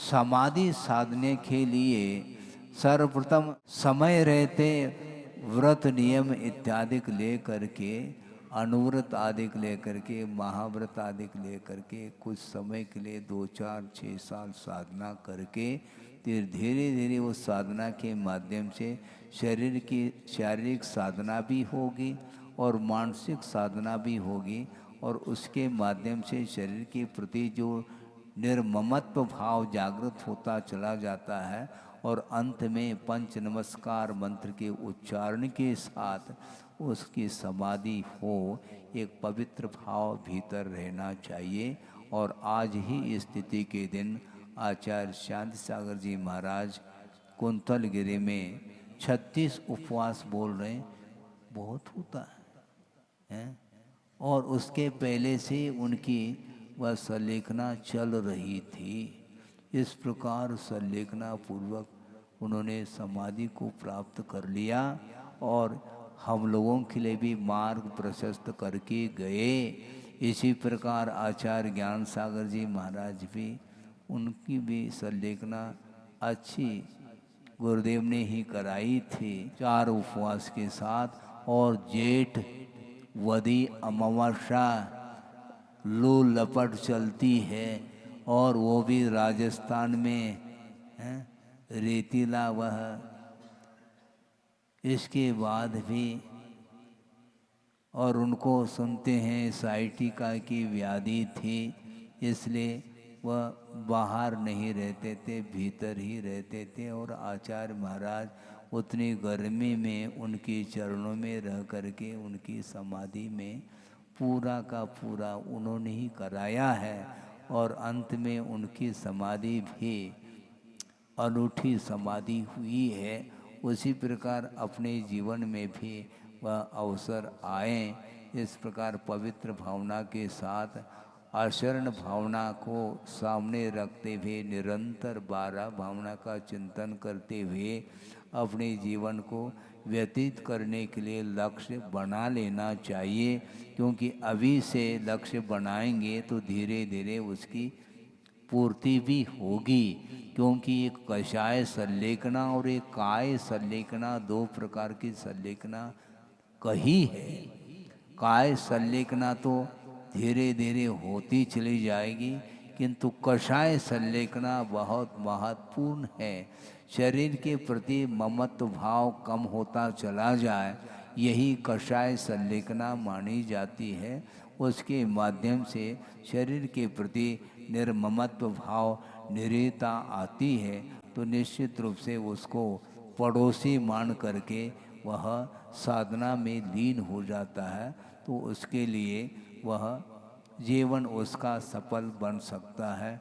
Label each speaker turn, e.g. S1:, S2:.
S1: समाधि साधने के लिए सर्वप्रथम समय रहते व्रत नियम इत्यादि लेकर के, अनुव्रत आदि लेकर के, महाव्रत आदि लेकर के कुछ समय के लिए 2 4 6 साल साधना करके फिर धीरे धीरे उस साधना के माध्यम से शरीर की शारीरिक साधना भी होगी और मानसिक साधना भी होगी, और उसके माध्यम से शरीर के प्रति जो निर्ममत्व भाव जागृत होता चला जाता है, और अंत में पंच नमस्कार मंत्र के उच्चारण के साथ उसकी समाधि हो। एक पवित्र भाव भीतर रहना चाहिए। और आज ही स्थिति के दिन आचार्य शांति सागर जी महाराज कुंतलगिरी में 36 उपवास बोल रहे हैं, बहुत होता है? और उसके पहले से उनकी वह संलेखना चल रही थी। इस प्रकार संलेखना पूर्वक उन्होंने समाधि को प्राप्त कर लिया, और हम लोगों के लिए भी मार्ग प्रशस्त करके गए। इसी प्रकार आचार्य ज्ञान सागर जी महाराज भी, उनकी भी संलेखना अच्छी गुरुदेव ने ही कराई थी 4 उपवास के साथ। और जेठ वदी अमावस्या लू लपट चलती है, और वो भी राजस्थान में है, रेतीला वह। इसके बाद भी और उनको सुनते हैं साइटिका की व्याधि थी, इसलिए वह बाहर नहीं रहते थे, भीतर ही रहते थे। और आचार्य महाराज उतनी गर्मी में उनके चरणों में रह करके उनकी समाधि में पूरा का पूरा उन्होंने ही कराया है। और अंत में उनकी समाधि भी अनूठी समाधि हुई है। उसी प्रकार अपने जीवन में भी वह अवसर आए। इस प्रकार पवित्र भावना के साथ आचरण भावना को सामने रखते हुए निरंतर 12 भावना का चिंतन करते हुए अपने जीवन को व्यतीत करने के लिए लक्ष्य बना लेना चाहिए। क्योंकि अभी से लक्ष्य बनाएंगे तो धीरे धीरे उसकी पूर्ति भी होगी। क्योंकि एक कषाय संलेखना और एक काय संलेखना 2 प्रकार की संलेखना कही है। काय संलेखना तो धीरे धीरे होती चली जाएगी, किंतु कषाय संलेखना बहुत महत्वपूर्ण है। शरीर के प्रति ममत्व भाव कम होता चला जाए, यही कषाय संलेखना मानी जाती है। उसके माध्यम से शरीर के प्रति निर्ममत्व भाव निरीता आती है, तो निश्चित रूप से उसको पड़ोसी मान करके वह साधना में लीन हो जाता है। तो उसके लिए वह जीवन उसका सफल बन सकता है।